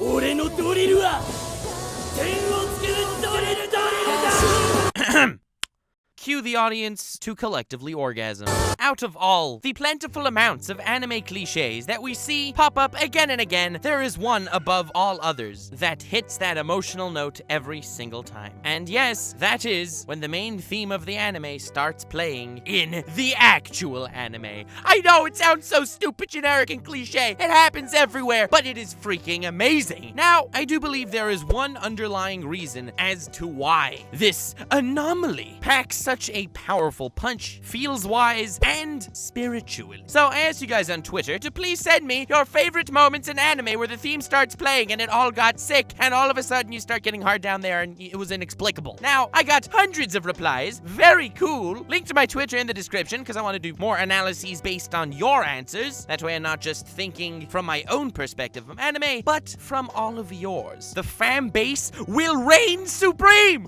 俺のドリルは点をつけるドリルだ。 Cue the audience to collectively orgasm. Out of all the plentiful amounts of anime cliches that we see pop up again and again, there is one above all others that hits that emotional note every single time. And yes, that is when the main theme of the anime starts playing in the actual anime. I know it sounds so stupid, generic, and cliche. It happens everywhere, but it is freaking amazing. Now, I do believe there is one underlying reason as to why this anomaly packs such a powerful punch, feels wise, and spiritual. So I asked you guys on Twitter to please send me your favorite moments in anime where the theme starts playing and it all got sick, and all of a sudden you start getting hard down there and it was inexplicable. Now, I got hundreds of replies. Very cool. Link to my Twitter in the description because I want to do more analyses based on your answers. That way I'm not just thinking from my own perspective of anime, but from all of yours. The fan base will reign supreme!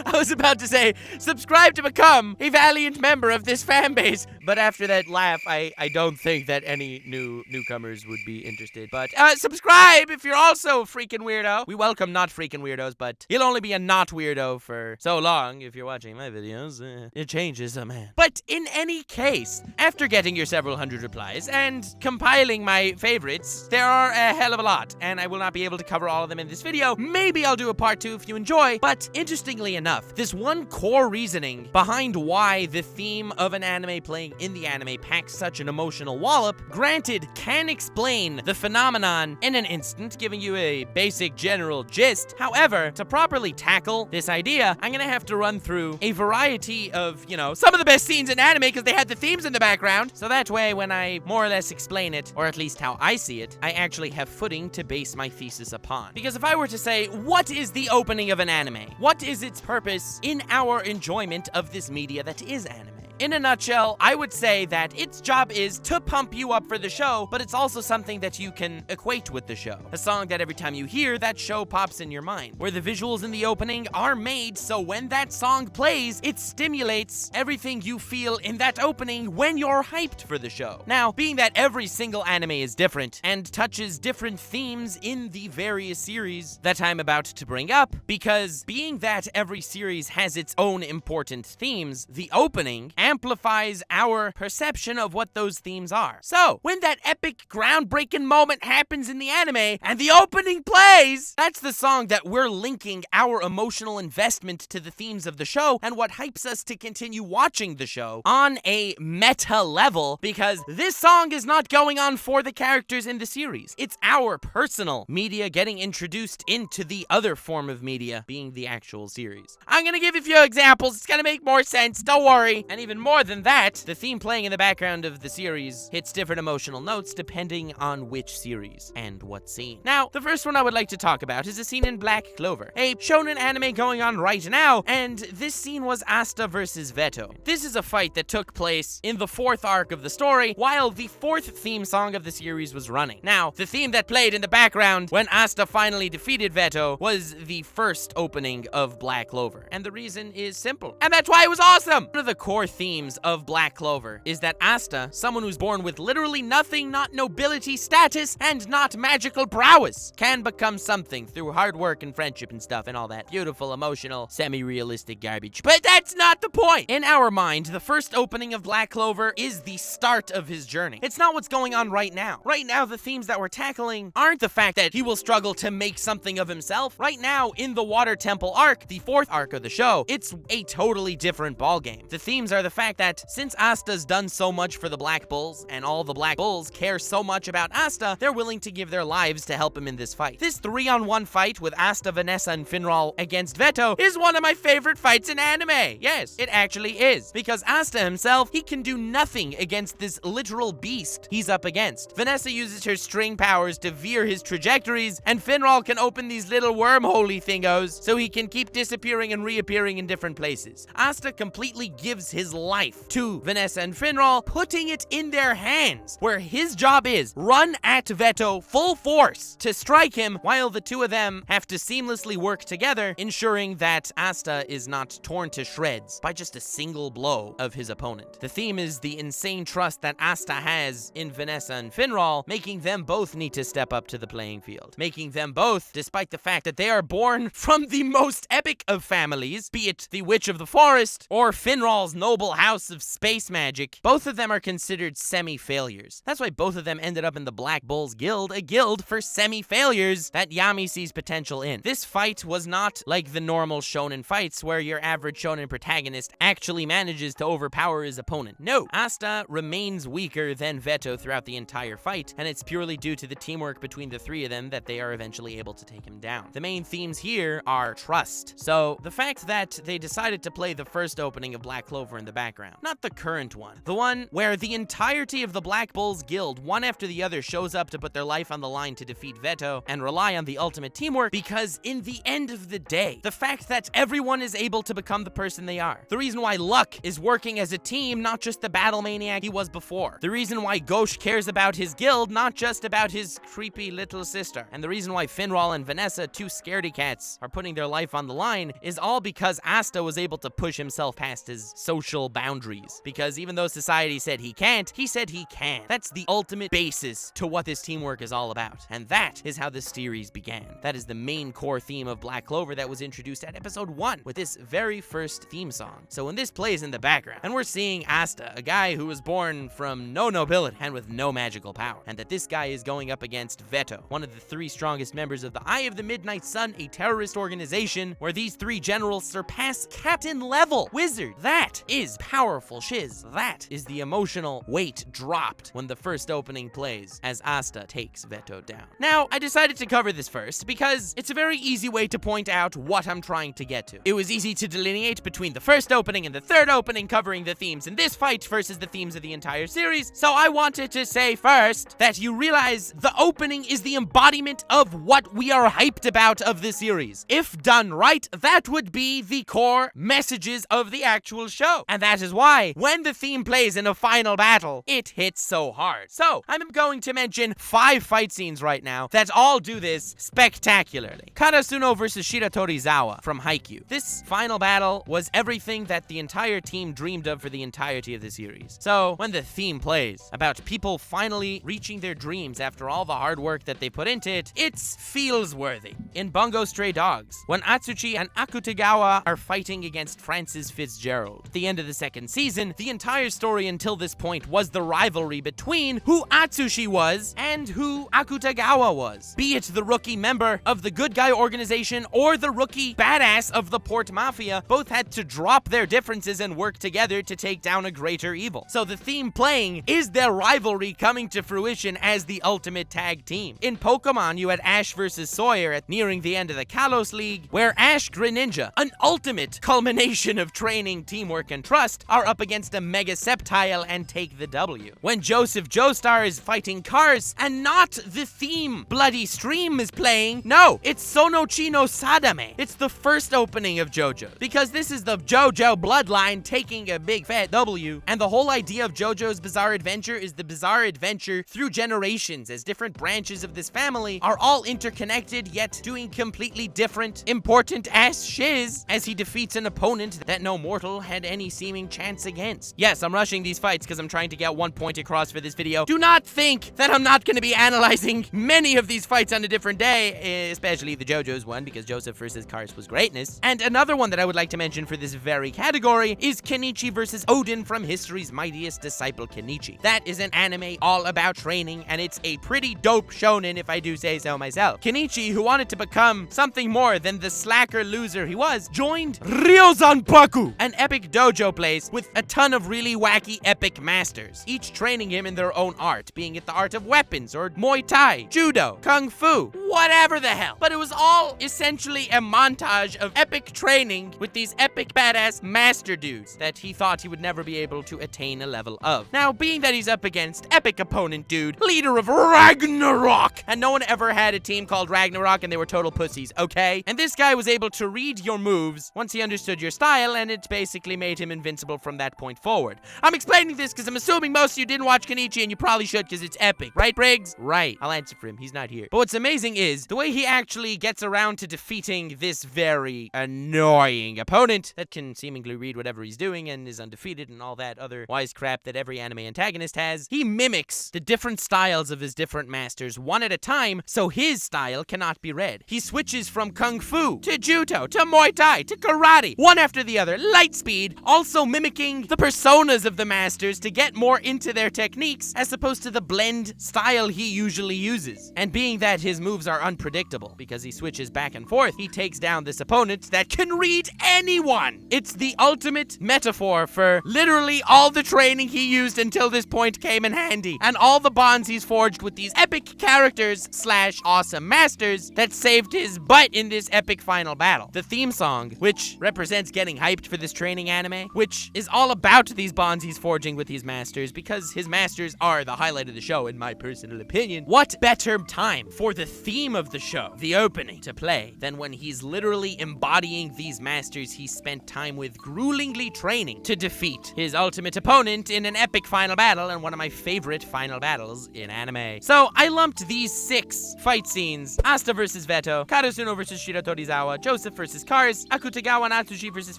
I was about to say, subscribe to become a valiant member of this fan base, but after that laugh, I don't think that any newcomers would be interested. But subscribe if you're also a freaking weirdo. We welcome not freaking weirdos, but you'll only be a not weirdo for so long if you're watching my videos. It changes a man. But in any case, after getting your several hundred replies and compiling my favorites, there are a hell of a lot, and I will not be able to cover all of them in this video. Maybe I'll do a part 2 if you enjoy, but interestingly enough, this one core reasoning behind why the theme of an anime playing in the anime packs such an emotional wallop, granted, can explain the phenomenon in an instant, giving you a basic general gist. However, to properly tackle this idea, I'm gonna have to run through a variety of, some of the best scenes in anime because they had the themes in the background. So that way, when I more or less explain it, or at least how I see it, I actually have footing to base my thesis upon. Because if I were to say, what is the opening of an anime? What is its purpose in our enjoyment of this media that is anime? In a nutshell, I would say that its job is to pump you up for the show, but it's also something that you can equate with the show. A song that every time you hear, that show pops in your mind, where the visuals in the opening are made so when that song plays, it stimulates everything you feel in that opening when you're hyped for the show. Now, being that every single anime is different and touches different themes in the various series that I'm about to bring up, because being that every series has its own important themes, the opening amplifies our perception of what those themes are. So, when that epic, groundbreaking moment happens in the anime and the opening plays, that's the song that we're linking our emotional investment to the themes of the show and what hypes us to continue watching the show on a meta level, because this song is not going on for the characters in the series. It's our personal media getting introduced into the other form of media, being the actual series. I'm gonna give you a few examples. It's gonna make more sense, don't worry. And even more than that, the theme playing in the background of the series hits different emotional notes depending on which series and what scene. Now, the first one I would like to talk about is a scene in Black Clover, a shonen anime going on right now, and this scene was Asta versus Vetto. This is a fight that took place in the 4th arc of the story, while the 4th theme song of the series was running. Now, the theme that played in the background when Asta finally defeated Vetto was the first opening of Black Clover, and the reason is simple, and that's why it was awesome! One of the core themes of Black Clover is that Asta, someone who's born with literally nothing, not nobility status, and not magical prowess, can become something through hard work and friendship and stuff and all that beautiful, emotional, semi-realistic garbage. But that's not the point! In our mind, the first opening of Black Clover is the start of his journey. It's not what's going on right now. Right now, the themes that we're tackling aren't the fact that he will struggle to make something of himself. Right now, in the Water Temple arc, the 4th arc of the show, it's a totally different ballgame. The themes are the fact that since Asta's done so much for the Black Bulls, and all the Black Bulls care so much about Asta, they're willing to give their lives to help him in this fight. This 3-on-1 fight with Asta, Vanessa, and Finral against Vetto is one of my favorite fights in anime. Yes, it actually is. Because Asta himself, he can do nothing against this literal beast he's up against. Vanessa uses her string powers to veer his trajectories, and Finral can open these little wormhole-y thingos so he can keep disappearing and reappearing in different places. Asta completely gives his life to Vanessa and Finral, putting it in their hands, where his job is run at Vetto full force to strike him, while the two of them have to seamlessly work together, ensuring that Asta is not torn to shreds by just a single blow of his opponent. The theme is the insane trust that Asta has in Vanessa and Finral, making them both need to step up to the playing field, making them both, despite the fact that they are born from the most epic of families, be it the Witch of the Forest or Finral's noble house of space magic, both of them are considered semi-failures. That's why both of them ended up in the Black Bulls Guild, a guild for semi-failures that Yami sees potential in. This fight was not like the normal shonen fights where your average shonen protagonist actually manages to overpower his opponent. No, Asta remains weaker than Vetto throughout the entire fight, and it's purely due to the teamwork between the three of them that they are eventually able to take him down. The main themes here are trust. So the fact that they decided to play the first opening of Black Clover in the background, not the current one, the one where the entirety of the Black Bulls Guild, one after the other, shows up to put their life on the line to defeat Vetto and rely on the ultimate teamwork, because in the end of the day, the fact that everyone is able to become the person they are, the reason why Luck is working as a team, not just the battle maniac he was before, the reason why Ghosh cares about his guild, not just about his creepy little sister, and the reason why Finral and Vanessa, two scaredy cats, are putting their life on the line is all because Asta was able to push himself past his social boundaries. Because even though society said he can't, he said he can. That's the ultimate basis to what this teamwork is all about. And that is how this series began. That is the main core theme of Black Clover that was introduced at episode 1 with this very first theme song. So when this plays in the background, and we're seeing Asta, a guy who was born from no nobility and with no magical power, and that this guy is going up against Vetto, one of the 3 strongest members of the Eye of the Midnight Sun, a terrorist organization where these 3 generals surpass captain level wizard. That is powerful shiz. That is the emotional weight dropped when the first opening plays as Asta takes Vetto down. Now, I decided to cover this first because it's a very easy way to point out what I'm trying to get to. It was easy to delineate between the first opening and the third opening, covering the themes in this fight versus the themes of the entire series. So I wanted to say first that you realize the opening is the embodiment of what we are hyped about of the series. If done right, that would be the core messages of the actual show. And that is why, when the theme plays in a final battle, it hits so hard. So, I'm going to mention 5 fight scenes right now that all do this spectacularly. Karasuno versus Shiratorizawa from Haikyuu. This final battle was everything that the entire team dreamed of for the entirety of the series. So, when the theme plays about people finally reaching their dreams after all the hard work that they put into it, it feels worthy. In Bungo Stray Dogs, when Atsushi and Akutagawa are fighting against Francis Fitzgerald. At the end of the second season, the entire story until this point was the rivalry between who Atsushi was and who Akutagawa was. Be it the rookie member of the good guy organization or the rookie badass of the Port Mafia, both had to drop their differences and work together to take down a greater evil. So the theme playing is their rivalry coming to fruition as the ultimate tag team. In Pokemon, you had Ash versus Sawyer at nearing the end of the Kalos League, where Ash Greninja, an ultimate culmination of training, teamwork, and trust, are up against a Mega Sceptile and take the W. When Joseph Joestar is fighting Cars, and not the theme Bloody Stream is playing, no, it's Sonochi no Sadame. It's the first opening of JoJo, because this is the JoJo bloodline taking a big fat W, and the whole idea of JoJo's Bizarre Adventure is the bizarre adventure through generations, as different branches of this family are all interconnected, yet doing completely different, important ass shiz as he defeats an opponent that no mortal had any seeming chance against. Yes, I'm rushing these fights because I'm trying to get one point across for this video. Do not think that I'm not going to be analyzing many of these fights on a different day, especially the JoJo's one, because Joseph versus Cars was greatness. And another one that I would like to mention for this very category is Kenichi versus Odin from History's Mightiest Disciple Kenichi. That is an anime all about training, and it's a pretty dope shonen if I do say so myself. Kenichi, who wanted to become something more than the slacker loser he was, joined Ryozanpaku, an epic dojo place with a ton of really wacky epic masters, each training him in their own art, being it the art of weapons or Muay Thai, Judo, Kung Fu, whatever the hell. But it was all essentially a montage of epic training with these epic badass master dudes that he thought he would never be able to attain a level of. Now, being that he's up against epic opponent dude, leader of Ragnarok, and no one ever had a team called Ragnarok and they were total pussies, okay? And this guy was able to read your moves once he understood your style, and it basically made him invincible from that point forward. I'm explaining this because I'm assuming most of you didn't watch Kaneki, and you probably should because it's epic. Right, Briggs? Right. I'll answer for him. He's not here. But what's amazing is the way he actually gets around to defeating this very annoying opponent that can seemingly read whatever he's doing and is undefeated and all that other wise crap that every anime antagonist has. He mimics the different styles of his different masters one at a time, so his style cannot be read. He switches from Kung Fu to Judo to Muay Thai to Karate, one after the other, light speed, also mimicking the personas of the masters to get more into their techniques as opposed to the blend style he usually uses. And being that his moves are unpredictable because he switches back and forth, he takes down this opponent that can read anyone. It's the ultimate metaphor for literally all the training he used until this point came in handy, and all the bonds he's forged with these epic characters / awesome masters that saved his butt in this epic final battle. The theme song, which represents getting hyped for this training anime, which is all about these bonds he's forging with these masters, because his masters are the highlight of the show in my personal opinion. What better time for the theme of the show, the opening, to play than when he's literally embodying these masters he spent time with gruelingly training to defeat his ultimate opponent in an epic final battle, and one of my favorite final battles in anime. So I lumped these 6 fight scenes: Asta versus Vetto, Karasuno versus Shiratorizawa, Joseph versus Kars, Akutagawa Natsushi versus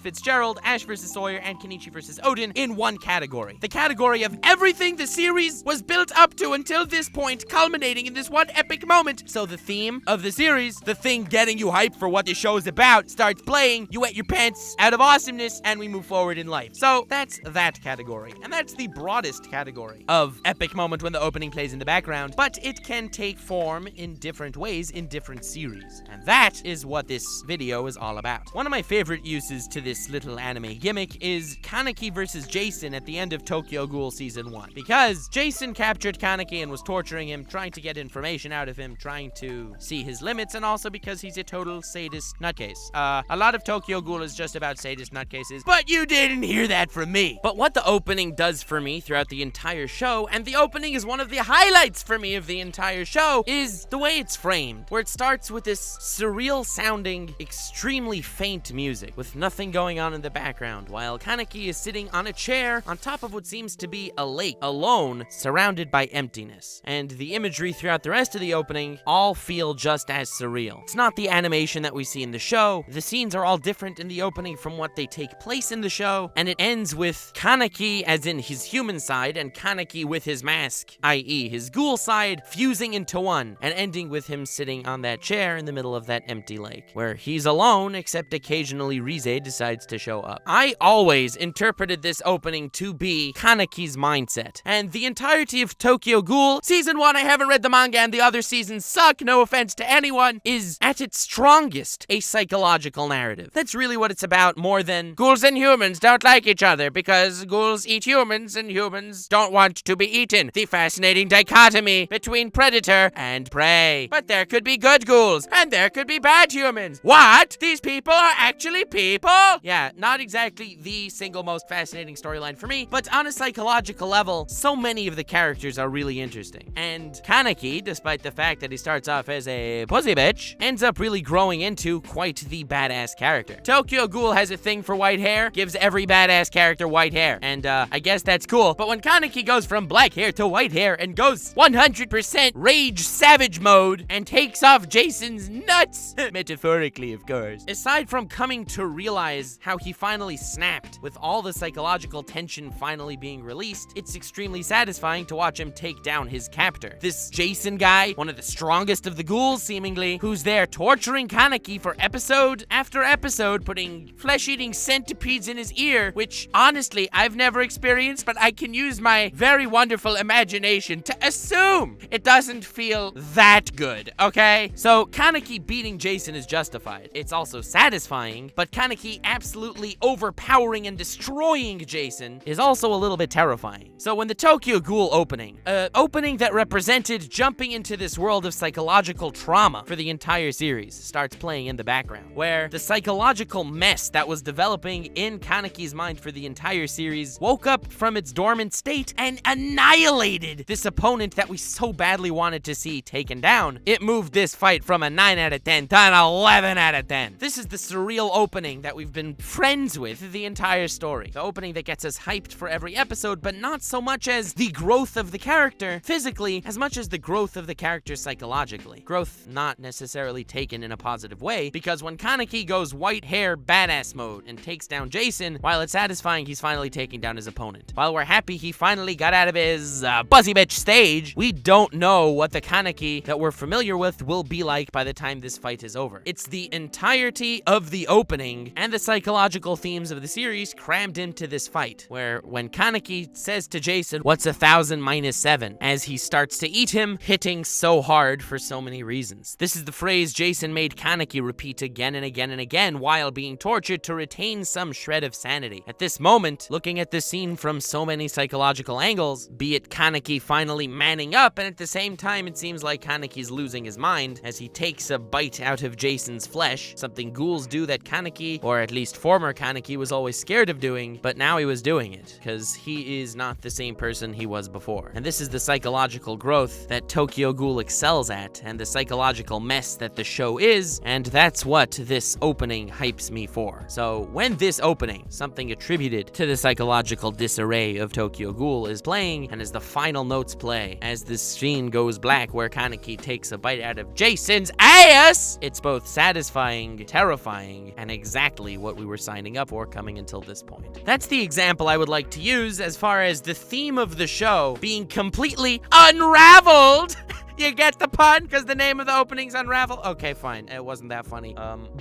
Fitzgerald, Ash versus Sawyer, and Kenichi versus Odin in one category. The category of everything the series was built up to until this point, culminating in this one epic moment. So the theme of the series, the thing getting you hyped for what the show is about, starts playing, you wet your pants out of awesomeness, and we move forward in life. So that's that category. And that's the broadest category of epic moment when the opening plays in the background, but it can take form in different ways in different series. And that is what this video is all about. One of my favorite uses to this little anime gimmick is Kaneki versus Jason at the end of Tokyo Ghoul Season 1. Because Jason captured Kaneki and was torturing him, trying to get information out of him, trying to see his limits, and also because he's a total sadist nutcase. A lot of Tokyo Ghoul is just about sadist nutcases, but you didn't hear that from me. But what the opening does for me throughout the entire show, and the opening is one of the highlights for me of the entire show, is the way it's framed, where it starts with this surreal sounding, extremely faint music with nothing going on in the background, while Kaneki is sitting on a chair on top of what seems to be a lake, alone, surrounded by emptiness. And the imagery throughout the rest of the opening all feel just as surreal. It's not the animation that we see in the show. The scenes are all different in the opening from what they take place in the show, and it ends with Kaneki, as in his human side, and Kaneki with his mask, i.e. his ghoul side, fusing into one, and ending with him sitting on that chair in the middle of that empty lake, where he's alone, except occasionally Rize decides to show up. I always interpreted this opening to be Kaneki's mindset, and the entirety of Tokyo Ghoul Season 1, I haven't read the manga and the other seasons suck, no offense to anyone, is at its strongest a psychological narrative. That's really what it's about, more than ghouls and humans don't like each other because ghouls eat humans and humans don't want to be eaten. The fascinating dichotomy between predator and prey. But there could be good ghouls and there could be bad humans. What? These people are actually people? Yeah, not exactly the single most fascinating storyline for me, but on a psychological level, so many of the characters are really interesting. And Kaneki, despite the fact that he starts off as a pussy bitch, ends up really growing into quite the badass character. Tokyo Ghoul has a thing for white hair, gives every badass character white hair, and I guess that's cool. But when Kaneki goes from black hair to white hair and goes 100% rage savage mode and takes off Jason's nuts, metaphorically of course, aside from coming to realize how he finally snapped with all the psychological tension finally being released, it's extremely satisfying to watch him take down his captor. This Jason guy, one of the strongest of the ghouls seemingly, who's there torturing Kaneki for episode after episode, putting flesh-eating centipedes in his ear, which honestly I've never experienced, but I can use my very wonderful imagination to assume it doesn't feel that good, okay? So Kaneki beating Jason is justified. It's also satisfying, but Kaneki absolutely overpowering and destroying Jason is also a little bit terrifying. So when the Tokyo Ghoul opening that represented jumping into this world of psychological psychological trauma for the entire series starts playing in the background, where the psychological mess that was developing in Kaneki's mind for the entire series woke up from its dormant state and annihilated this opponent that we so badly wanted to see taken down. It moved this fight from a 9 out of 10 to an 11 out of 10. This is the surreal opening that we've been friends with the entire story. The opening that gets us hyped for every episode, but not so much as the growth of the character physically, as much as the growth of the character psychologically. Growth not necessarily taken in a positive way, because when Kaneki goes white hair badass mode and takes down Jason, while it's satisfying he's finally taking down his opponent, while we're happy he finally got out of his buzzy bitch stage, we don't know what the Kaneki that we're familiar with will be like by the time this fight is over. It's the entirety of the opening and the psychological themes of the series crammed into this fight, where when Kaneki says to Jason, "What's 1,000 minus 7?" as he starts to eat him, hitting so hard for so many reasons. This is the phrase Jason made Kaneki repeat again and again and again while being tortured to retain some shred of sanity. At this moment, looking at this scene from so many psychological angles, be it Kaneki finally manning up, and at the same time it seems like Kaneki's losing his mind as he takes a bite out of Jason's flesh, something ghouls do that Kaneki, or at least former Kaneki, was always scared of doing, but now he was doing it, because he is not the same person he was before. And this is the psychological growth that Tokyo Ghoul excels at, and the psychological mess that the show is, and that's what this opening hypes me for. So when this opening, something attributed to the psychological disarray of Tokyo Ghoul, is playing, and as the final notes play, as this scene goes black where Kaneki takes a bite out of Jason's ass, it's both satisfying, terrifying, and exactly what we were signing up for coming until this point. That's the example I would like to use as far as the theme of the show being completely unraveled. You get the pun? Because the name of the opening's Unravel? Okay, fine. It wasn't that funny.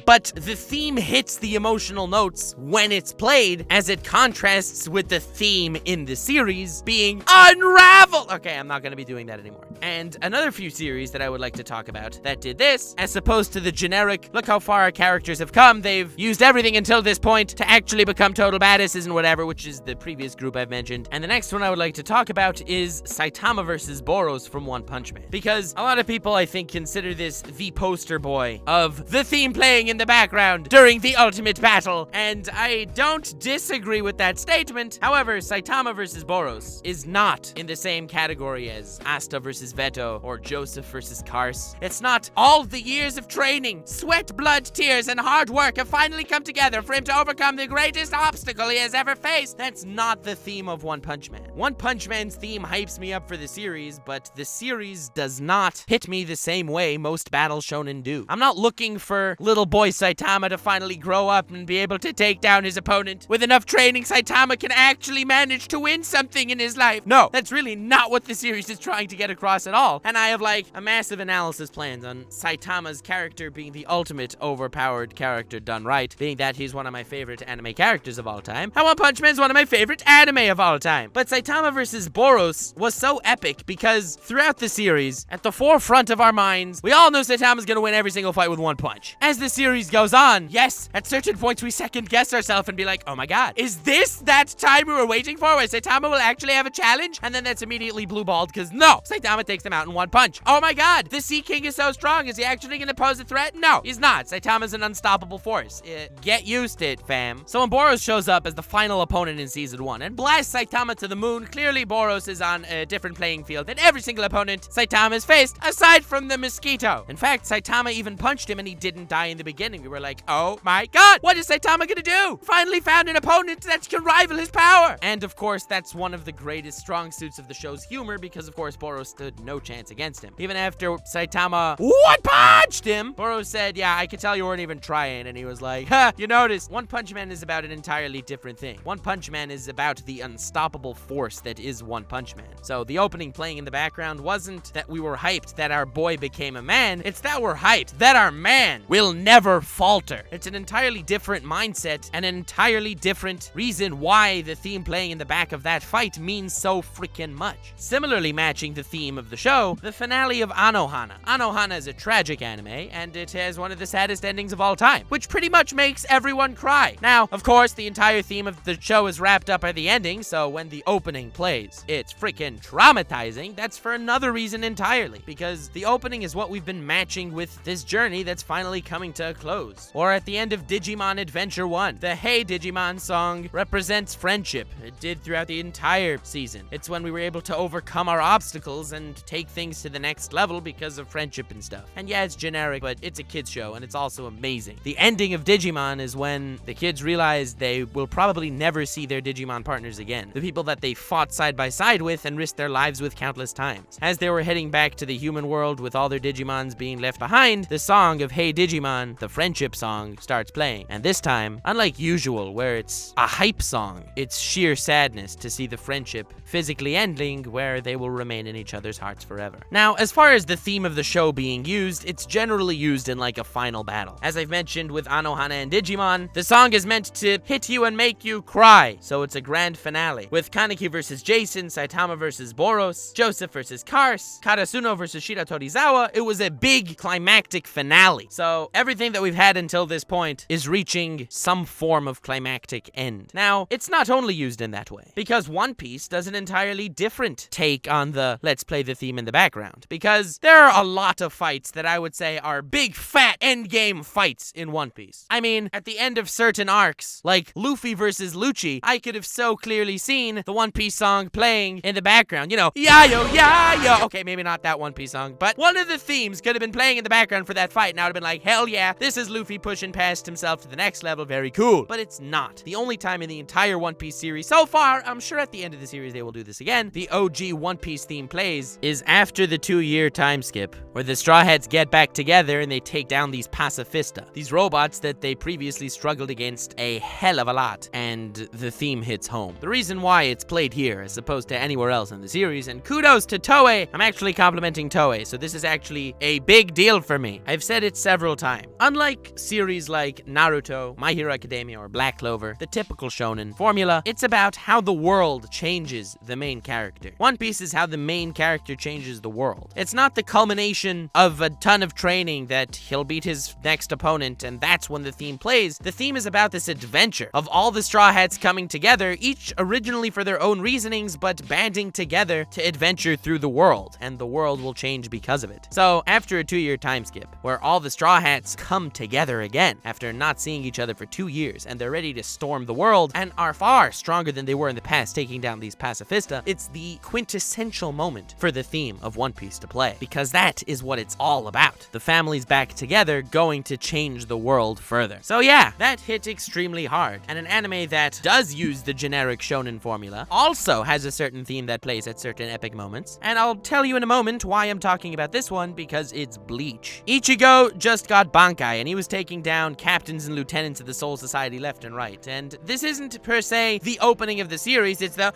But the theme hits the emotional notes when it's played, as it contrasts with the theme in the series being Unravel. Okay, I'm not going to be doing that anymore. And another few series that I would like to talk about that did this, as opposed to the generic, look how far our characters have come, they've used everything until this point to actually become total badasses and whatever, which is the previous group I've mentioned. And the next one I would like to talk about is Saitama versus Boros from One Punch Man. Because a lot of people, I think, consider this the poster boy of the theme playing in the background during the ultimate battle, and I don't disagree with that statement. However, Saitama versus Boros is not in the same category as Asta versus Vetto or Joseph versus Kars. It's not all the years of training, sweat, blood, tears, and hard work have finally come together for him to overcome the greatest obstacle he has ever faced. That's not the theme of One Punch Man. One Punch Man's theme hypes me up for the series, but the series does not hit me the same way most battle shonen do. I'm not looking for little boy Saitama to finally grow up and be able to take down his opponent. With enough training, Saitama can actually manage to win something in his life. No, that's really not what the series is trying to get across at all. And I have like a massive analysis planned on Saitama's character being the ultimate overpowered character done right, being that he's one of my favorite anime characters of all time. And One Punch Man is one of my favorite anime of all time. But Saitama versus Boros was so epic because throughout the series, at the forefront of our minds, we all know Saitama's gonna win every single fight with one punch. As the series goes on, yes, at certain points we second guess ourselves and be like, oh my god, is this that time we were waiting for where Saitama will actually have a challenge? And then that's immediately blue-balled because no, Saitama takes them out in one punch. Oh my god, the Sea King is so strong. Is he actually gonna pose a threat? No, he's not. Saitama's an unstoppable force. Get used to it, fam. So when Boros shows up as the final opponent in season 1 and blasts Saitama to the moon, clearly Boros is on a different playing field than every single opponent Saitama has faced, aside from the mosquito. In fact, Saitama even punched him and he didn't die in the beginning. We were like, oh my god, what is Saitama gonna do? Finally found an opponent that can rival his power. And of course, that's one of the greatest strong suits of the show's humor because of course Boros stood no chance against him. Even after Saitama one-punched him, Boros said, yeah, I could tell you weren't even trying. And he was like, ha, you noticed, One Punch Man is about an entirely different thing. One Punch Man is about the unstoppable force that is One Punch Man. So the opening playing in the background wasn't that we were hyped that our boy became a man, it's that we're hyped that our man will never falter. It's an entirely different mindset and an entirely different reason why the theme playing in the back of that fight means so freaking much. Similarly matching the theme of the show, the finale of Anohana. Anohana is a tragic anime, and it has one of the saddest endings of all time, which pretty much makes everyone cry. Now, of course, the entire theme of the show is wrapped up by the ending, so when the opening plays, it's freaking traumatizing. That's for another reason entirely. entirely, because the opening is what we've been matching with this journey that's finally coming to a close. Or at the end of Digimon Adventure 1, the Hey Digimon song represents friendship. It did throughout the entire season. It's when we were able to overcome our obstacles and take things to the next level because of friendship and stuff. And yeah, it's generic, but it's a kids show, and it's also amazing. The ending of Digimon is when the kids realize they will probably never see their Digimon partners again. The people that they fought side by side with and risked their lives with countless times. As they were heading back to the human world with all their Digimons being left behind, the song of Hey Digimon, the friendship song, starts playing. And this time, unlike usual, where it's a hype song, it's sheer sadness to see the friendship physically ending where they will remain in each other's hearts forever. Now, as far as the theme of the show being used, it's generally used in like a final battle. As I've mentioned with Anohana and Digimon, the song is meant to hit you and make you cry, so it's a grand finale. With Kaneki versus Jason, Saitama versus Boros, Joseph versus Kars, Karasuno versus Shiratorizawa, it was a big climactic finale. So everything that we've had until this point is reaching some form of climactic end. Now, it's not only used in that way, because One Piece does an entirely different take on the let's play the theme in the background, because there are a lot of fights that I would say are big fat endgame fights in One Piece. I mean, at the end of certain arcs, like Luffy versus Lucci, I could have so clearly seen the One Piece song playing in the background. You know, Yayo, Yayo. Okay, maybe not that One Piece song, but one of the themes could have been playing in the background for that fight, and I would have been like, hell yeah, this is Luffy pushing past himself to the next level, very cool. But it's not. The only time in the entire One Piece series so far, I'm sure at the end of the series they will do this again, the OG One Piece theme plays, is after the 2-year time skip, where the Straw Hats get back together and they take down these pacifista, these robots that they previously struggled against a hell of a lot, and the theme hits home. The reason why it's played here as opposed to anywhere else in the series, and kudos to Toei, I'm actually complimenting Toei, so this is actually a big deal for me. I've said it several times. Unlike series like Naruto, My Hero Academia, or Black Clover, the typical shonen formula, it's about how the world changes the main character. One Piece is how the main character changes the world. It's not the culmination of a ton of training that he'll beat his next opponent and that's when the theme plays. The theme is about this adventure of all the Straw Hats coming together, each originally for their own reasonings, but banding together to adventure through the world, and the world will change because of it. So, after a 2-year time skip, where all the Straw Hats come together again, after not seeing each other for 2 years, and they're ready to storm the world, and are far stronger than they were in the past, taking down these pacifista, it's the quintessential moment for the theme of One Piece to play, because that is what it's all about. The family's back together, going to change the world further. So yeah, that hit extremely hard, and an anime that does use the generic shonen formula also has a certain theme that plays at certain epic moments, and I'll tell you in a moment why I'm talking about this one, because it's Bleach. Ichigo just got Bankai, and he was taking down captains and lieutenants of the Soul Society left and right, and this isn't per se the opening of the series, it's the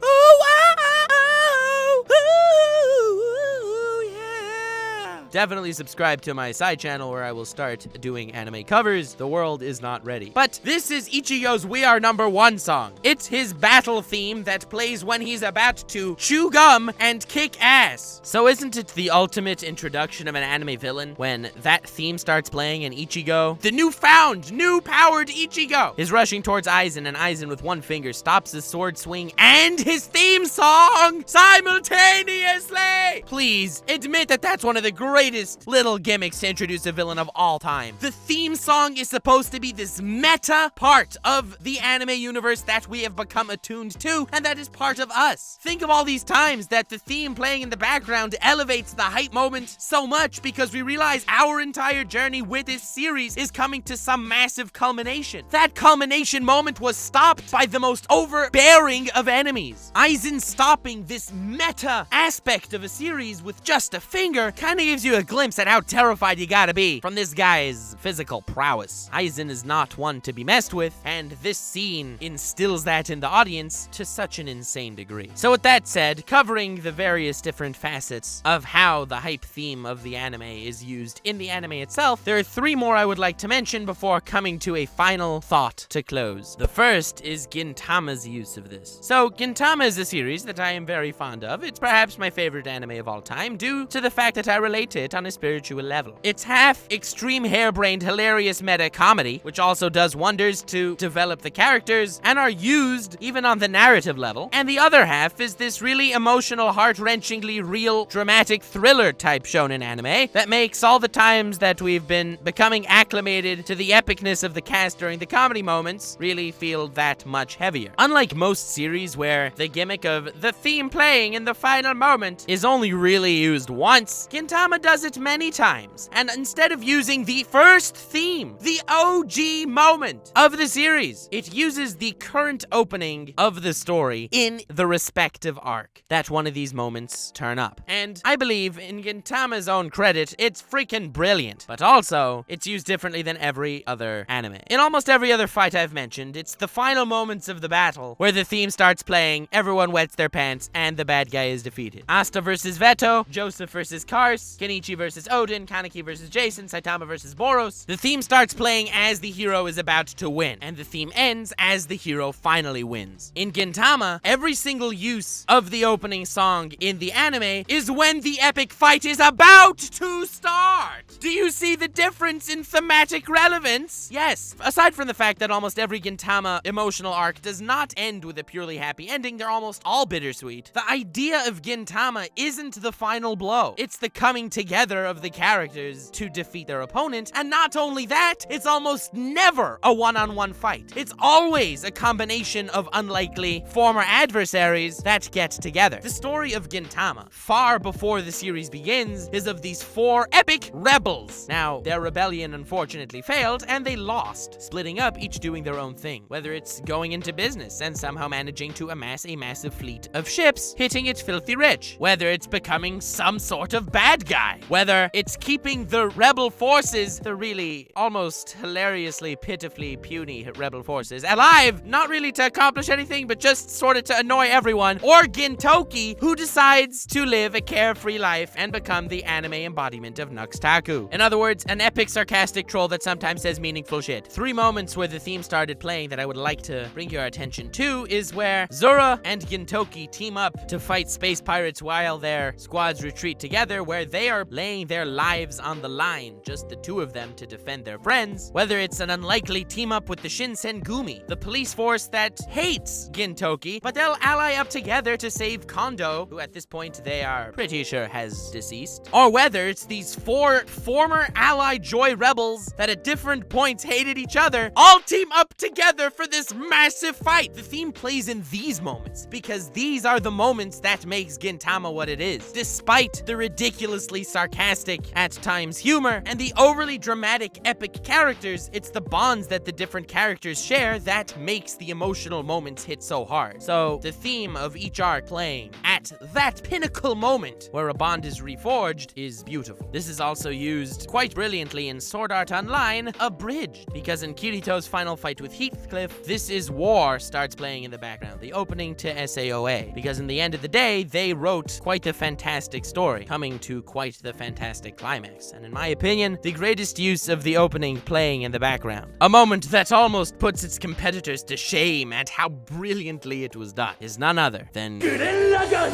definitely subscribe to my side channel where I will start doing anime covers. The world is not ready. But this is Ichigo's We Are Number One song. It's his battle theme that plays when he's about to chew gum and kick ass. So isn't it the ultimate introduction of an anime villain when that theme starts playing and Ichigo, the new-powered Ichigo, is rushing towards Aizen, and Aizen with one finger stops his sword swing and his theme song simultaneously? Please admit that that's one of the greatest little gimmicks to introduce a villain of all time. The theme song is supposed to be this meta part of the anime universe that we have become attuned to, and that is part of us. Think of all these times that the theme playing in the background elevates the hype moment so much because we realize our entire journey with this series is coming to some massive culmination. That culmination moment was stopped by the most overbearing of enemies. Aizen stopping this meta aspect of a series with just a finger kind of gives you a glimpse at how terrified you gotta be from this guy's physical prowess. Aizen is not one to be messed with, and this scene instills that in the audience to such an insane degree. So with that said, covering the various different facets of how the hype theme of the anime is used in the anime itself, there are 3 more I would like to mention before coming to a final thought to close. The first is Gintama's use of this. So Gintama is a series that I am very fond of. It's perhaps my favorite anime of all time due to the fact that I relate to fit on a spiritual level. It's half extreme harebrained hilarious meta comedy, which also does wonders to develop the characters and are used even on the narrative level, and the other half is this really emotional, heart-wrenchingly real, dramatic thriller type shonen anime that makes all the times that we've been becoming acclimated to the epicness of the cast during the comedy moments really feel that much heavier. Unlike most series where the gimmick of the theme playing in the final moment is only really used once, Gintama does it many times, and instead of using the first theme, the OG moment of the series, it uses the current opening of the story in the respective arc that one of these moments turn up. And I believe, in Gintama's own credit, it's freaking brilliant, but also, it's used differently than every other anime. In almost every other fight I've mentioned, it's the final moments of the battle where the theme starts playing, everyone wets their pants, and the bad guy is defeated. Asta versus Vetto, Joseph versus Kars, Kenichi versus Odin, Kaneki versus Jason, Saitama versus Boros. The theme starts playing as the hero is about to win, and the theme ends as the hero finally wins. In Gintama, every single use of the opening song in the anime is when the epic fight is about to start. Do you see the difference in thematic relevance? Yes. Aside from the fact that almost every Gintama emotional arc does not end with a purely happy ending, they're almost all bittersweet. The idea of Gintama isn't the final blow. It's the coming together of the characters to defeat their opponent, and not only that, it's almost never a one-on-one fight. It's always a combination of unlikely former adversaries that get together. The story of Gintama, far before the series begins, is of these 4 epic rebels. Now, their rebellion unfortunately failed, and they lost, splitting up, each doing their own thing. Whether it's going into business and somehow managing to amass a massive fleet of ships, hitting it filthy rich. Whether it's becoming some sort of bad guy. Whether it's keeping the rebel forces, the really almost hilariously, pitifully puny rebel forces, alive, not really to accomplish anything, but just sort of to annoy everyone. Or Gintoki, who decides to live a carefree life and become the anime embodiment of Nux Taku. In other words, an epic sarcastic troll that sometimes says meaningful shit. 3 moments where the theme started playing that I would like to bring your attention to is where Zura and Gintoki team up to fight space pirates while their squads retreat together, where they are laying their lives on the line, just the 2 of them to defend their friends. Whether it's an unlikely team up with the Shinsengumi, the police force that hates Gintoki, but they'll ally up together to save Kondo, who at this point they are pretty sure has deceased. Or whether it's these 4 former allied Joy rebels that at different points hated each other, all team up together for this massive fight. The theme plays in these moments because these are the moments that makes Gintama what it is. Despite the ridiculously sarcastic, at times humor, and the overly dramatic epic characters, it's the bonds that the different characters share that makes the emotional moments hit so hard. So the theme of each arc playing at that pinnacle moment where a bond is reforged is beautiful. This is also used quite brilliantly in Sword Art Online, Abridged, because in Kirito's final fight with Heathcliff, This Is War starts playing in the background, the opening to SAOA, because in the end of the day, they wrote quite the fantastic story, coming to quite the fantastic climax, and in my opinion, the greatest use of the opening playing in the background, a moment that almost puts its competitors to shame at how brilliantly it was done, is none other than Gurren Lagann!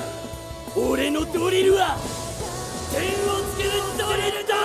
Ore no doriru wa ten wo tsukuru doriru da!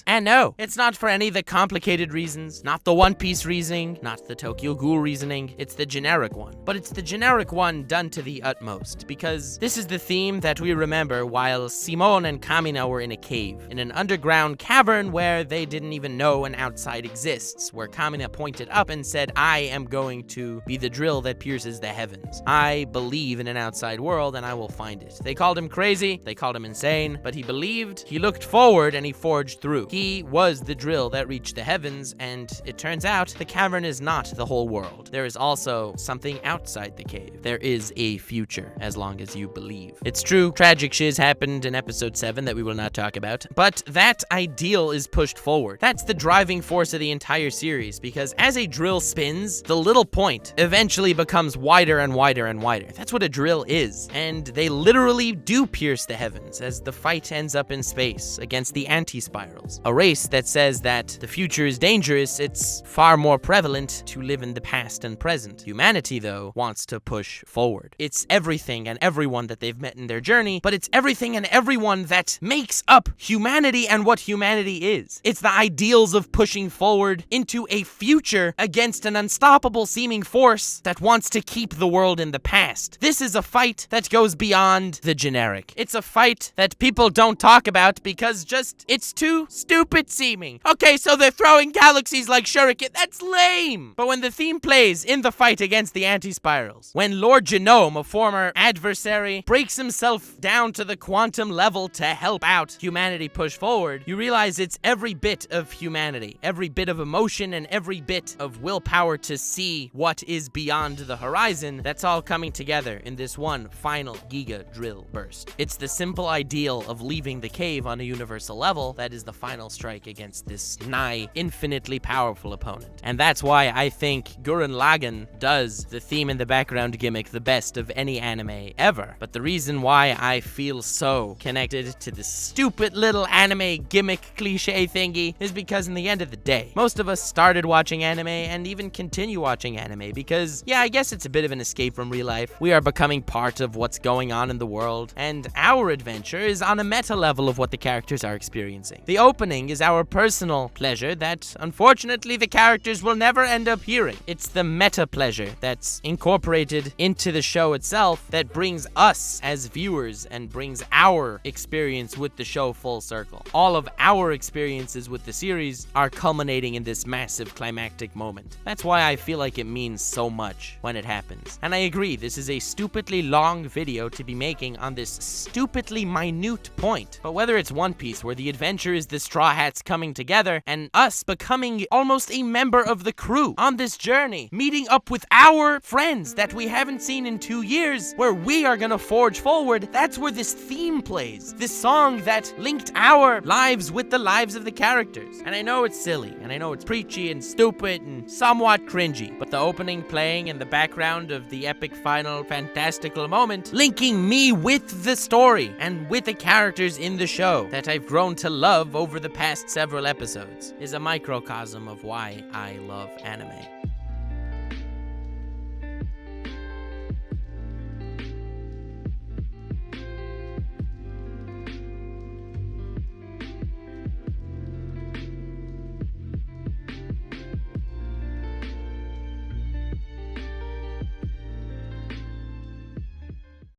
And no, it's not for any of the complicated reasons, not the One Piece reasoning, not the Tokyo Ghoul reasoning, it's the generic one. But it's the generic one done to the utmost, because this is the theme that we remember while Simone and Kamina were in a cave, in an underground cavern where they didn't even know an outside exists, where Kamina pointed up and said, I am going to be the drill that pierces the heavens. I believe in an outside world and I will find it. They called him crazy, they called him insane, but he believed, he looked forward, and he forged through. He was the drill that reached the heavens, and it turns out the cavern is not the whole world. There is also something outside the cave. There is a future, as long as you believe. It's true, tragic shiz happened in episode 7 that we will not talk about, but that ideal is pushed forward. That's the driving force of the entire series, because as a drill spins, the little point eventually becomes wider and wider and wider. That's what a drill is, and they literally do pierce the heavens as the fight ends up in space against the anti-spirals. A race that says that the future is dangerous, it's far more prevalent to live in the past and present. Humanity, though, wants to push forward. It's everything and everyone that they've met in their journey, but it's everything and everyone that makes up humanity and what humanity is. It's the ideals of pushing forward into a future against an unstoppable seeming force that wants to keep the world in the past. This is a fight that goes beyond the generic. It's a fight that people don't talk about because it's too stupid seeming. Okay, so they're throwing galaxies like shuriken. That's lame. But when the theme plays in the fight against the anti-spirals, when Lord Genome, a former adversary, breaks himself down to the quantum level to help out humanity push forward, you realize it's every bit of humanity, every bit of emotion, and every bit of willpower to see what is beyond the horizon that's all coming together in this one final Giga drill burst. It's the simple ideal of leaving the cave on a universal level that is the final strike against this nigh infinitely powerful opponent. And that's why I think Gurren Lagann does the theme in the background gimmick the best of any anime ever. But the reason why I feel so connected to this stupid little anime gimmick cliche thingy is because in the end of the day, most of us started watching anime and even continue watching anime because, yeah, I guess it's a bit of an escape from real life. We are becoming part of what's going on in the world, and our adventure is on a meta level of what the characters are experiencing. The opening is our personal pleasure that, unfortunately, the characters will never end up hearing. It's the meta pleasure that's incorporated into the show itself that brings us as viewers and brings our experience with the show full circle. All of our experiences with the series are culminating in this massive climactic moment. That's why I feel like it means so much when it happens. And I agree, this is a stupidly long video to be making on this stupidly minute point. But whether it's One Piece, where the adventure is the Straw Hats coming together and us becoming almost a member of the crew on this journey, meeting up with our friends that we haven't seen in 2 years, where we are gonna forge forward, that's where this theme plays. This song that linked our lives with the lives of the characters. And I know it's silly, and I know it's preachy and stupid and somewhat cringy, but the opening playing in the background of the epic final fantastical moment, linking me with the story and with the characters in the show that I've grown to love over the past several episodes, is a microcosm of why I love anime.